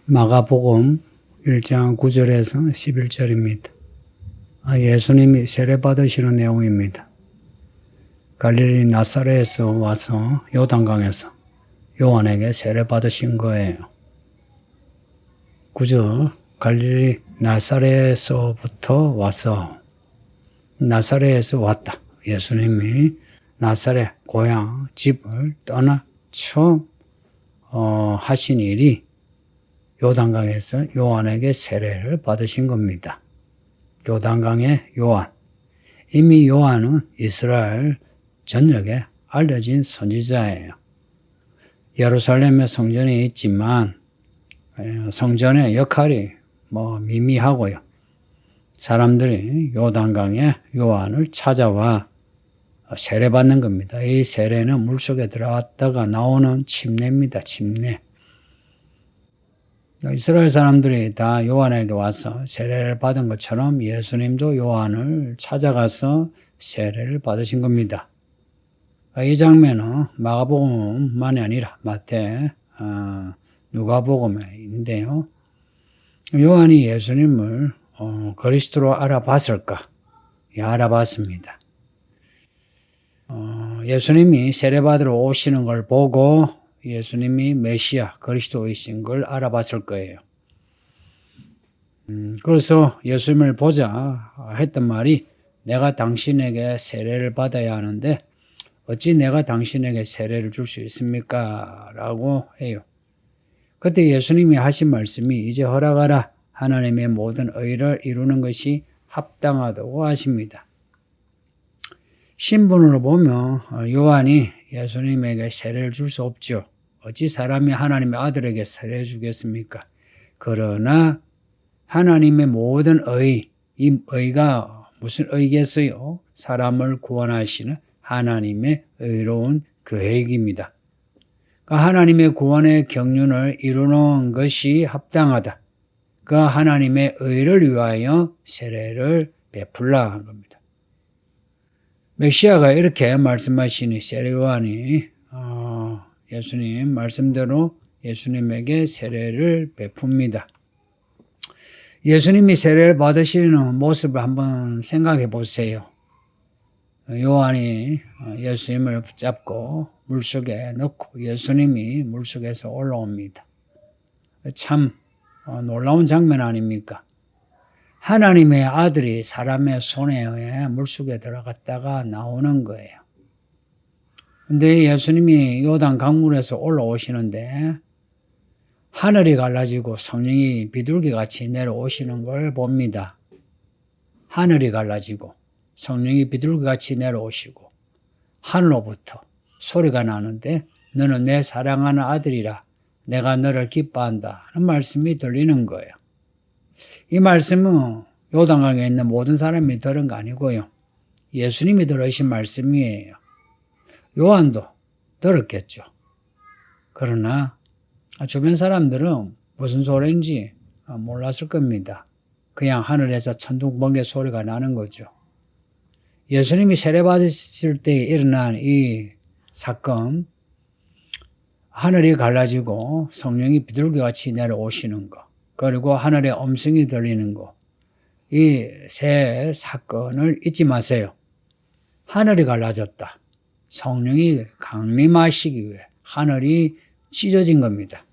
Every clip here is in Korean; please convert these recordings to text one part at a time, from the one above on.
마가복음 1장 9절에서 11절입니다. 예수님이 세례 받으시는 내용입니다. 갈릴리 나사렛에서 와서 요단강에서 요한에게 세례 받으신 거예요. 9절 갈릴리 나사렛에서부터 와서 나사렛에서 왔다. 예수님이 나사렛 고향 집을 떠나 처음 하신 일이 요단강에서 요한에게 세례를 받으신 겁니다. 요단강의 요한. 이미 요한은 이스라엘 전역에 알려진 선지자예요. 예루살렘의 성전에 있지만 성전의 역할이 미미하고요. 사람들이 요단강에 요한을 찾아와 세례받는 겁니다. 이 세례는 물속에 들어갔다가 나오는 침례입니다. 침례. 이스라엘 사람들이 다 요한에게 와서 세례를 받은 것처럼 예수님도 요한을 찾아가서 세례를 받으신 겁니다. 이 장면은 마가복음만이 아니라 마태, 누가복음인데요. 요한이 예수님을 그리스도로 알아봤을까? 알아봤습니다. 예수님이 세례받으러 오시는 걸 보고 예수님이 메시아 그리스도이신 걸 알아봤을 거예요. 그래서 예수님을 보자 했던 말이 내가 당신에게 세례를 받아야 하는데 어찌 내가 당신에게 세례를 줄 수 있습니까? 라고 해요. 그때 예수님이 하신 말씀이 이제 허락하라 하나님의 모든 의를 이루는 것이 합당하다고 하십니다. 신분으로 보면 요한이 예수님에게 세례를 줄 수 없죠. 어찌 사람이 하나님의 아들에게 세례를 주겠습니까? 그러나 하나님의 모든 의, 이 의가 무슨 의겠어요? 사람을 구원하시는 하나님의 의로운 계획입니다. 그러니까 하나님의 구원의 경륜을 이루는 것이 합당하다. 그 하나님의 의를 위하여 세례를 베풀라 한 겁니다. 메시아가 이렇게 말씀하시니 세례 요한이 예수님 말씀대로 예수님에게 세례를 베풉니다. 예수님이 세례를 받으시는 모습을 한번 생각해 보세요. 요한이 예수님을 붙잡고 물속에 넣고 예수님이 물속에서 올라옵니다. 참 놀라운 장면 아닙니까? 하나님의 아들이 사람의 손에 의해 물속에 들어갔다가 나오는 거예요. 근데 예수님이 요단 강물에서 올라오시는데 하늘이 갈라지고 성령이 비둘기같이 내려오시는 걸 봅니다. 하늘이 갈라지고 성령이 비둘기같이 내려오시고 하늘로부터 소리가 나는데 너는 내 사랑하는 아들이라 내가 너를 기뻐한다 하는 말씀이 들리는 거예요. 이 말씀은 요단강에 있는 모든 사람이 들은 거 아니고요. 예수님이 들으신 말씀이에요. 요한도 들었겠죠. 그러나 주변 사람들은 무슨 소리인지 몰랐을 겁니다. 그냥 하늘에서 천둥번개 소리가 나는 거죠. 예수님이 세례받으실 때 일어난 이 사건, 하늘이 갈라지고 성령이 비둘기같이 내려오시는 거, 그리고 하늘에 음성이 들리는 거, 이 세 사건을 잊지 마세요. 하늘이 갈라졌다. 성령이 강림하시기 위해 하늘이 찢어진 겁니다.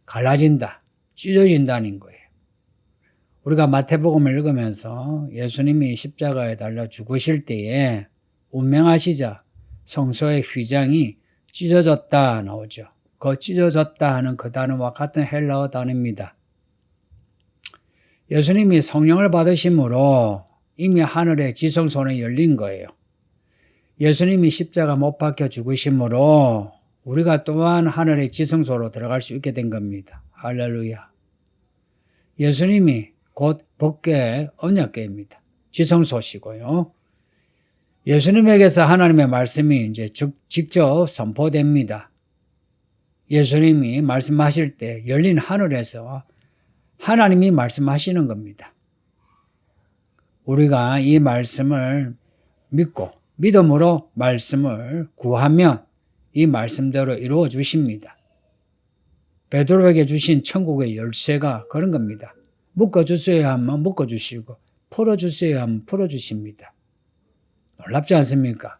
갈라진다, 찢어진다는 거예요. 우리가 마태복음을 읽으면서 예수님이 십자가에 달려 죽으실 때에 운명하시자 성소의 휘장이 찢어졌다 나오죠. 그 찢어졌다 하는 그 단어와 같은 헬라어 단어입니다. 예수님이 성령을 받으심으로 이미 하늘의 지성소는 열린 거예요. 예수님이 십자가 못 박혀 죽으심으로 우리가 또한 하늘의 지성소로 들어갈 수 있게 된 겁니다. 할렐루야. 예수님이 곧 법궤 언약궤입니다. 지성소시고요. 예수님에게서 하나님의 말씀이 이제 직접 선포됩니다. 예수님이 말씀하실 때 열린 하늘에서 하나님이 말씀하시는 겁니다. 우리가 이 말씀을 믿고 믿음으로 말씀을 구하면 이 말씀대로 이루어 주십니다. 베드로에게 주신 천국의 열쇠가 그런 겁니다. 묶어주세요 하면 묶어주시고 풀어주세요 하면 풀어주십니다. 놀랍지 않습니까?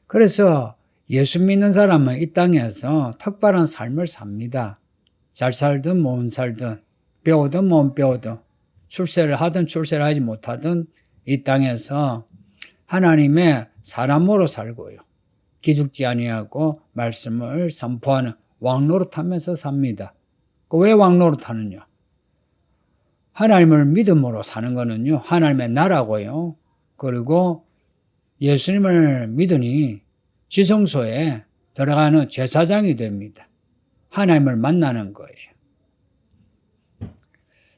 그래서 예수 믿는 사람은 이 땅에서 특별한 삶을 삽니다. 잘 살든 못 살든 배우든 못 배우든 출세를 하든 출세를 하지 못하든 이 땅에서 하나님의 사람으로 살고요. 기죽지 아니하고 말씀을 선포하는 왕노릇하면서 삽니다. 왜 왕노릇하느냐? 하나님을 믿음으로 사는 거는요. 하나님의 나라고요. 그리고 예수님을 믿으니 지성소에 들어가는 제사장이 됩니다. 하나님을 만나는 거예요.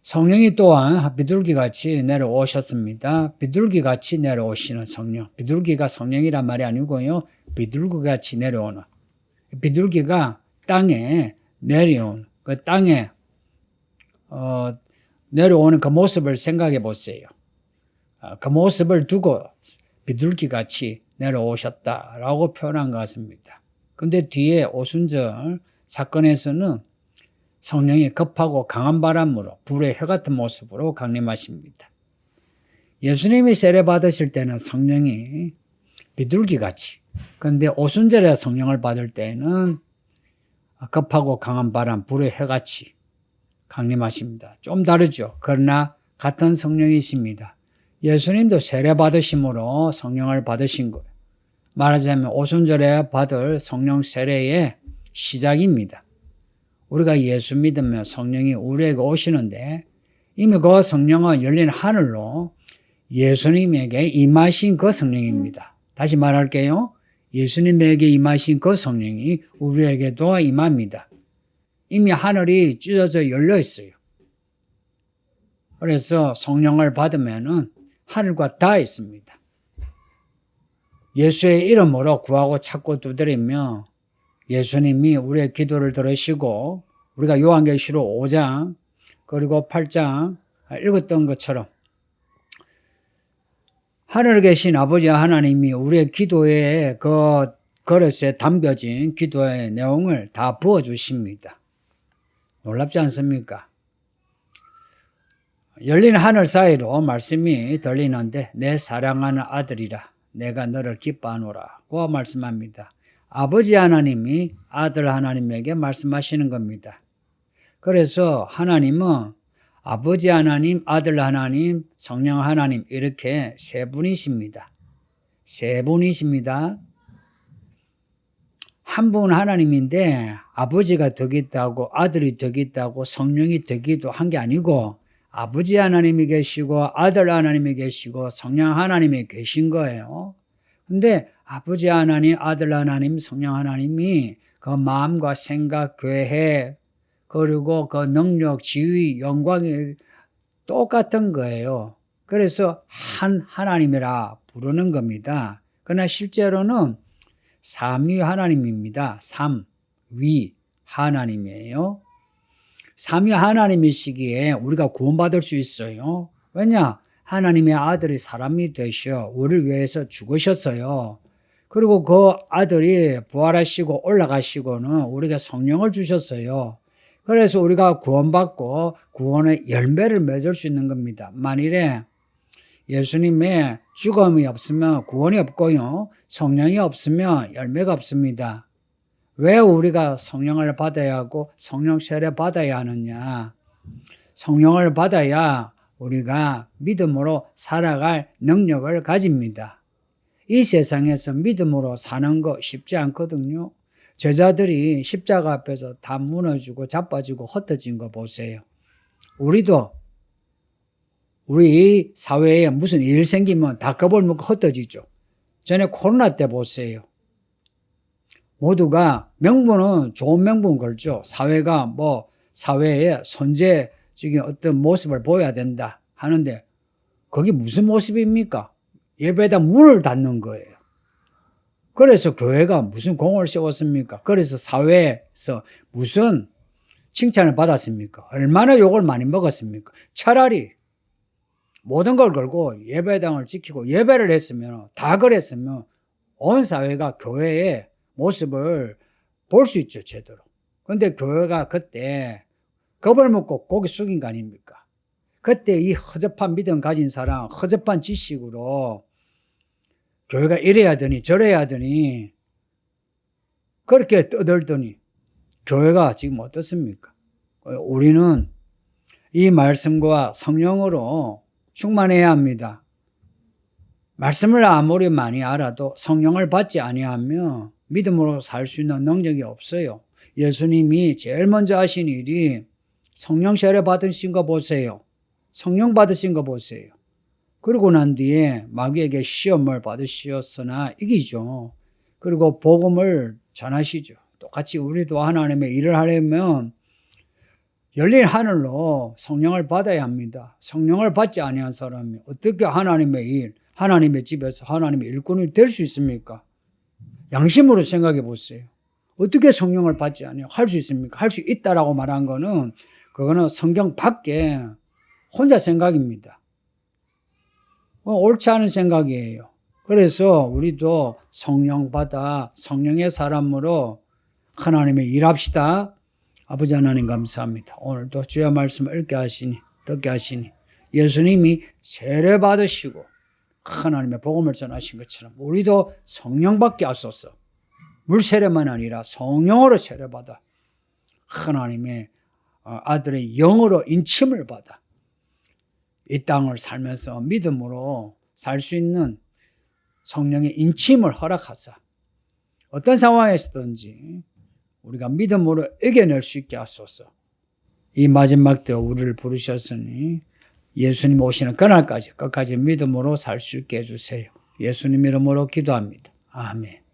성령이 또한 비둘기같이 내려오셨습니다. 비둘기같이 내려오시는 성령. 비둘기가 성령이란 말이 아니고요. 비둘기같이 내려오는. 비둘기가 땅에 내려오는 그 땅에 내려오는 그 모습을 생각해 보세요. 그 모습을 두고 비둘기같이 내려오셨다라고 표현한 것 같습니다. 근데 뒤에 오순절 사건에서는 성령이 급하고 강한 바람으로 불의 혀 같은 모습으로 강림하십니다. 예수님이 세례 받으실 때는 성령이 비둘기같이, 그런데 오순절에 성령을 받을 때는 급하고 강한 바람, 불의 혀같이 강림하십니다. 좀 다르죠. 그러나 같은 성령이십니다. 예수님도 세례 받으심으로 성령을 받으신 거예요. 말하자면 오순절에 받을 성령 세례의 시작입니다. 우리가 예수 믿으면 성령이 우리에게 오시는데 이미 그 성령은 열린 하늘로 예수님에게 임하신 그 성령입니다. 다시 말할게요. 예수님에게 임하신 그 성령이 우리에게도 임합니다. 이미 하늘이 찢어져 열려 있어요. 그래서 성령을 받으면은 하늘과 닿아 있습니다. 예수의 이름으로 구하고 찾고 두드리며 예수님이 우리의 기도를 들으시고 우리가 요한계시록 5장 그리고 8장 읽었던 것처럼 하늘에 계신 아버지 하나님이 우리의 기도에 그 그릇에 담겨진 기도의 내용을 다 부어주십니다. 놀랍지 않습니까? 열린 하늘 사이로 말씀이 들리는데 내 사랑하는 아들이라 내가 너를 기뻐하노라고 말씀합니다. 아버지 하나님이 아들 하나님에게 말씀하시는 겁니다. 그래서 하나님은 아버지 하나님, 아들 하나님, 성령 하나님 이렇게 세 분이십니다. 세 분이십니다. 한 분 하나님인데 아버지가 덕이 있다고 아들이 덕이 있다고 성령이 덕이도 한 게 아니고 아버지 하나님이 계시고 아들 하나님이 계시고 성령 하나님이 계신 거예요. 근데 아버지 하나님, 아들 하나님, 성령 하나님이 그 마음과 생각, 계획 그리고 그 능력, 지위, 영광이 똑같은 거예요. 그래서 한 하나님이라 부르는 겁니다. 그러나 실제로는 삼위 하나님입니다. 삼위 하나님이에요. 삼위 하나님이시기에 우리가 구원받을 수 있어요. 왜냐? 하나님의 아들이 사람이 되셔 우리를 위해서 죽으셨어요. 그리고 그 아들이 부활하시고 올라가시고는 우리가 성령을 주셨어요. 그래서 우리가 구원받고 구원의 열매를 맺을 수 있는 겁니다. 만일에 예수님의 죽음이 없으면 구원이 없고요. 성령이 없으면 열매가 없습니다. 왜 우리가 성령을 받아야 하고 성령 세례 받아야 하느냐? 성령을 받아야 우리가 믿음으로 살아갈 능력을 가집니다. 이 세상에서 믿음으로 사는 거 쉽지 않거든요. 제자들이 십자가 앞에서 다 무너지고 자빠지고 흩어진 거 보세요. 우리도 우리 사회에 무슨 일 생기면 다 겁을 먹고 흩어지죠. 전에 코로나 때 보세요. 모두가 명분은 좋은 명분 걸죠. 사회가 사회에 선제적인 어떤 모습을 보여야 된다 하는데 그게 무슨 모습입니까? 예배에다 문을 닫는 거예요. 그래서 교회가 무슨 공을 세웠습니까? 그래서 사회에서 무슨 칭찬을 받았습니까? 얼마나 욕을 많이 먹었습니까? 차라리 모든 걸 걸고 예배당을 지키고 예배를 했으면 다 그랬으면 온 사회가 교회의 모습을 볼 수 있죠, 제대로. 근데 교회가 그때 겁을 먹고 고개 숙인 거 아닙니까? 그때 이 허접한 믿음 가진 사람, 허접한 지식으로 교회가 이래야 하더니 저래야 하더니 그렇게 떠들더니 교회가 지금 어떻습니까? 우리는 이 말씀과 성령으로 충만해야 합니다. 말씀을 아무리 많이 알아도 성령을 받지 아니하면 믿음으로 살 수 있는 능력이 없어요. 예수님이 제일 먼저 하신 일이 성령 세례 받으신 거 보세요. 성령 받으신 거 보세요. 그러고 난 뒤에 마귀에게 시험을 받으셨으나 이기죠. 그리고 복음을 전하시죠. 똑같이 우리도 하나님의 일을 하려면 열린 하늘로 성령을 받아야 합니다. 성령을 받지 아니한 사람이 어떻게 하나님의 일, 하나님의 집에서 하나님의 일꾼이 될 수 있습니까? 양심으로 생각해 보세요. 어떻게 성령을 받지 아니하고 할 수 있습니까? 할 수 있다라고 말한 거는 그거는 성경 밖에 혼자 생각입니다. 옳지 않은 생각이에요. 그래서 우리도 성령 받아 성령의 사람으로 하나님의 일합시다. 아버지 하나님 감사합니다. 오늘도 주의 말씀을 읽게 하시니 듣게 하시니 예수님이 세례 받으시고 하나님의 복음을 전하신 것처럼 우리도 성령 받게 하소서. 물 세례만 아니라 성령으로 세례 받아 하나님의 아들의 영으로 인침을 받아 이 땅을 살면서 믿음으로 살 수 있는 성령의 인침을 허락하사 어떤 상황에서든지 우리가 믿음으로 이겨낼 수 있게 하소서. 이 마지막 때 우리를 부르셨으니 예수님 오시는 그날까지 끝까지 믿음으로 살 수 있게 해주세요. 예수님 이름으로 기도합니다. 아멘.